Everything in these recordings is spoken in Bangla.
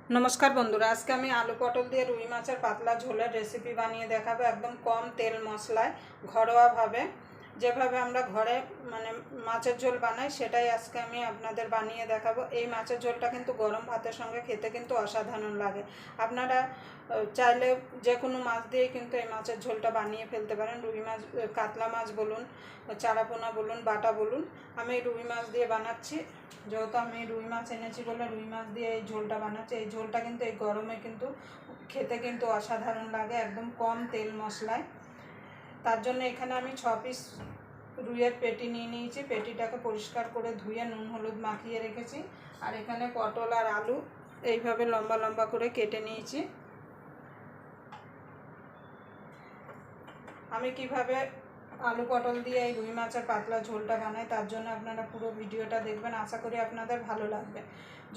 नमस्कार बंधुरा आज के आमी आलू पटल दिए रुई माछेर पातला झोलेर रेसिपि बानिए देखाबो एकदम कम तेल मशलाय घरोया भावे जेभावे आमरा घरे माने माछेर झोल बानाई सेटाई आजके आमी आपनादेर बानिए देखाबो। एई माछेर झोलटा किन्तु गरम भातेर संगे खेते किन्तु असाधारण लागे। आपनारा चाइले जे कोनो माछ दिए किन्तु एई माछेर झोलटा बानिए फेलते पारेन। रुई माछ कातला माछ बोलुन चारापोना बोलुन बाटा बोलुन आमी रुई माछ दिए बानाচ্ছি। যেহেতু আমি রুই মাছ এনেছি বলে রুই মাছ দিয়ে এই ঝোলটা বানাচ্ছি। এই ঝোলটা কিন্তু এই গরমে কিন্তু খেতে কিন্তু অসাধারণ লাগে একদম কম তেল মশলায়। তার জন্য এখানে আমি 6 পিস রুইয়ের পেটি নিয়ে নিয়েছি। পেটিটাকে পরিষ্কার করে ধুয়ে নুন হলুদ মাখিয়ে রেখেছি। আর এখানে পটল আর আলু এইভাবে লম্বা লম্বা করে কেটে নিয়েছি। আমি কিভাবে आलू पटल दिए रुई माछेर पातला झोलटा बानाई तार जोन्नो आपनारा पुरो भिडियोटा देखबेन। आशा करी आपनादेर भालो लागबे।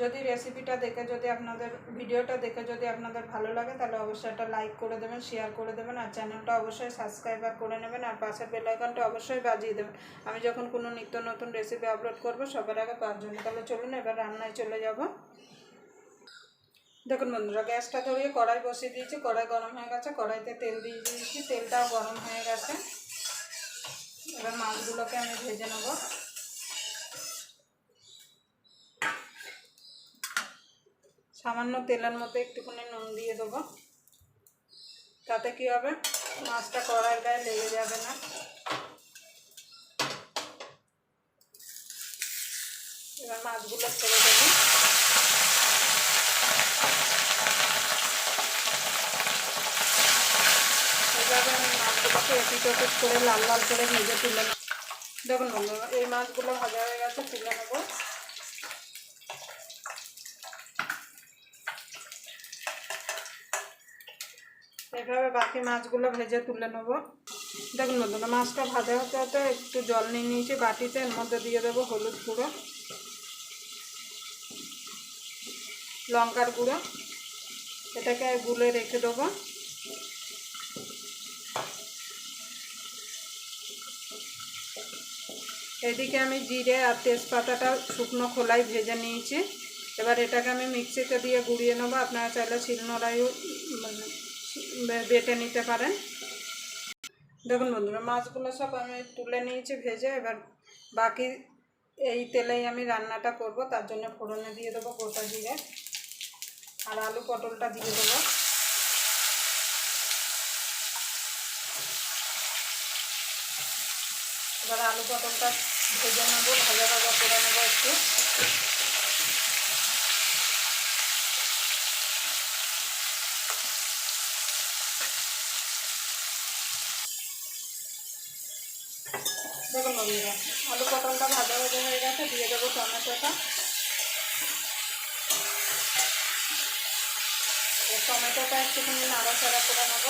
यदि रेसिपिटा देखे यदि आपनादेर भिडियोटा देखे यदि आपनादेर भालो लागे ताहले अवश्यई एटा लाइक करे देबेन शेयर करे देबेन और चैनलटा अवश्यई सबस्क्राइब करे नेबेन और पाशेर बेल आइकनटा अवश्यई बाजिए देबेन। आमी जखन कोनो नित्य नतुन रेसिपि आपलोड करब सबार आगे पाওয়ার জন্য। ताहले चलुन एबार रान्नाय चले যাব। देखुन बंधुरा गैसटा धरिए कड़ाई बसिए दिएछि। कड़ाई गरम हये गेছে। कड़ाईते तेल दिए दिएछि। तेलटाও गरम हये गेছে। এবার মাছগুলোকে আমি ভেজে নেব। সামান্য তেলের মধ্যে একটুখানি নুন দিয়ে দেবো। তাতে কি হবে মাছটা কড়াইয়ের গায়ে লেগে যাবে না। এবার মাছগুলো ছেড়ে দেবো। এইভাবে আমি মাছগুলোকে এপিট ওপিট করে লাল লাল করে ভেজে তুলে নেব। দেখুন বন্ধুরা এই মাছগুলো ভাজা হয়ে গেছে তুলে নেব। এইভাবে বাকি মাছগুলো ভেজে তুলে নেব। দেখুন বন্ধুরা মাছটা ভাজা হতে হতে একটু জল নিয়ে নিয়েছি বাটিতে। এর মধ্যে দিয়ে দেবো হলুদ গুঁড়ো লঙ্কার গুঁড়ো। এটাকে গুলে রেখে দেবো। এদিকে আমি জিরে আর তেজপাতাটা শুকনো খোলায় ভেজে নিয়েছি। এবার এটাকে আমি মিক্সিতে দিয়ে গুঁড়িয়ে নেব। আপনারা চাইলে শিলনোড়ায়ও বেটে নিতে পারেন। দেখুন বন্ধুরা মাছগুলো সব আমি তুলে নিয়েছি ভেজে। এবার বাকি এই তেলেই আমি রান্নাটা করব। তার জন্য ফোড়নে দিয়ে দেবো গোটা জিরে আর আলু পটলটা দিয়ে দেবো। এবার আলু পটলটা ভেজে নেব ভাজা ভাজা করে নেব একটু। দেখুন বন্ধুরা আলু পটলটা ভাজা ভাজা হয়ে গেছে। দিয়ে দেবো টমেটোটা। টমেটোটা একটুখানি নাড়াচাড়া করে নেব।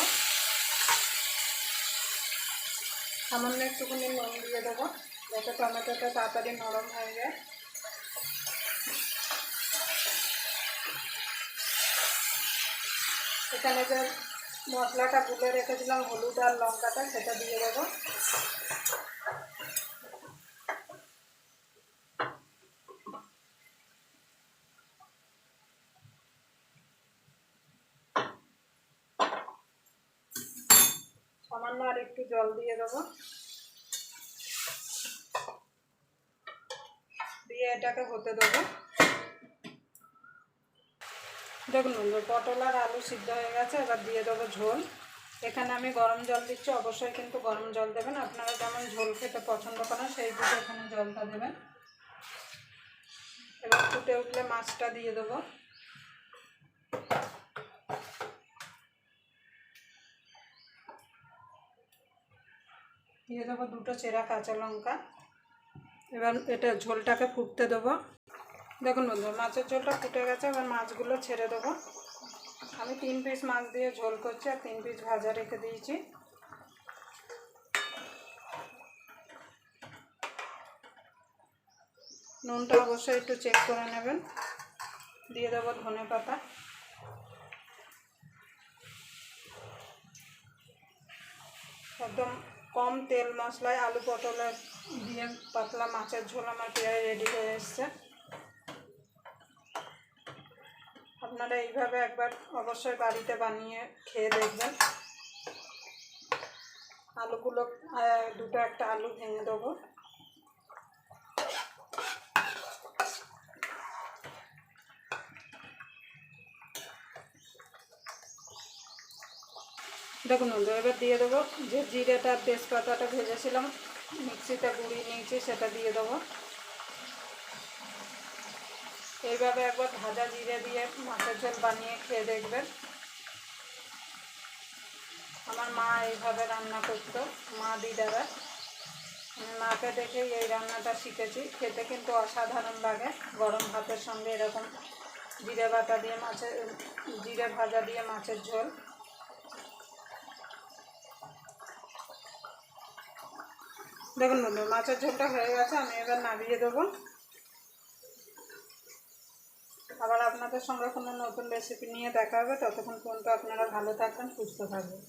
সামান্য একটুখানি নুন দিয়ে দেবো যাতে টমেটোটা তাড়াতাড়ি নরম হয়ে যায়। এখানে যে মশলাটা গুলে রেখেছিলাম হলুদ আর লঙ্কাটা সেটা দিয়ে দেবো। সামান্য আর একটু জল দিয়ে দেবো। দিয়ে এটাকে হতে দেবো। দেখুন বন্ধু পটল আর আলু সিদ্ধ হয়ে গেছে। এবার দিয়ে দেবো ঝোল। এখানে আমি গরম জল দিচ্ছি। অবশ্যই কিন্তু গরম জল দেবেন। আপনারা যেমন ঝোল খেতে পছন্দ করেন সেই বুঝে এখানে জলটা দেবেন। এবার ফুটে উঠলে মাছটা দিয়ে দেবো। দিয়ে দেবো দুটো চেরা কাঁচা লঙ্কা। এবার এটা ঝোলটাকে ফুটতে দেবো। দেখুন বন্ধু মাছের ঝোলটা ফুটে গেছে। এবার মাছগুলো ছেড়ে দেবো। আমি 3 পিস মাছ দিয়ে ঝোল করছি আর 3 পিস ভাজা রেখে দিয়েছি। নুনটা অবশ্যই একটু চেক করে নেবেন। দিয়ে দেবো ধনে পাতা। একদম কম তেল মশলায় আলু পটলের দিয়ে পাতলা মাছের ঝোল আমার প্রায় রেডি হয়ে এসছে। আপনারা এইভাবে একবার অবশ্যই বাড়িতে বানিয়ে খেয়ে দেখবেন। আলুগুলো দুটো একটা আলু ভেঙে দেবো। দেখুন বন্ধু, এবার দিয়ে দেবো যে জিরেটা তেজপাতাটা ভেজেছিলাম মিক্সিতে গুঁড়িয়ে নিয়েছি, সেটা দিয়ে দেবো। এইভাবে একবার ভাজা জিরে দিয়ে মাছের ঝোল বানিয়ে খেয়ে দেখবেন। আমার মা এইভাবে রান্না করতো, মা দিদারা। আমি মাকে দেখেই এই রান্নাটা শিখেছি। খেতে কিন্তু অসাধারণ লাগে গরম ভাতের সঙ্গে এরকম জিরে বাটা দিয়ে জিরে ভাজা দিয়ে মাছের ঝোল। দেখুন বন্ধু, মাছের ঝোলটা হয়ে গেছে, আমি এবার নামিয়ে দেবো। আবার আপনাদের সঙ্গে কোনো নতুন রেসিপি নিয়ে দেখা হবে। ততক্ষণ পর্যন্ত আপনারা ভালো থাকবেন, সুস্থ থাকবেন।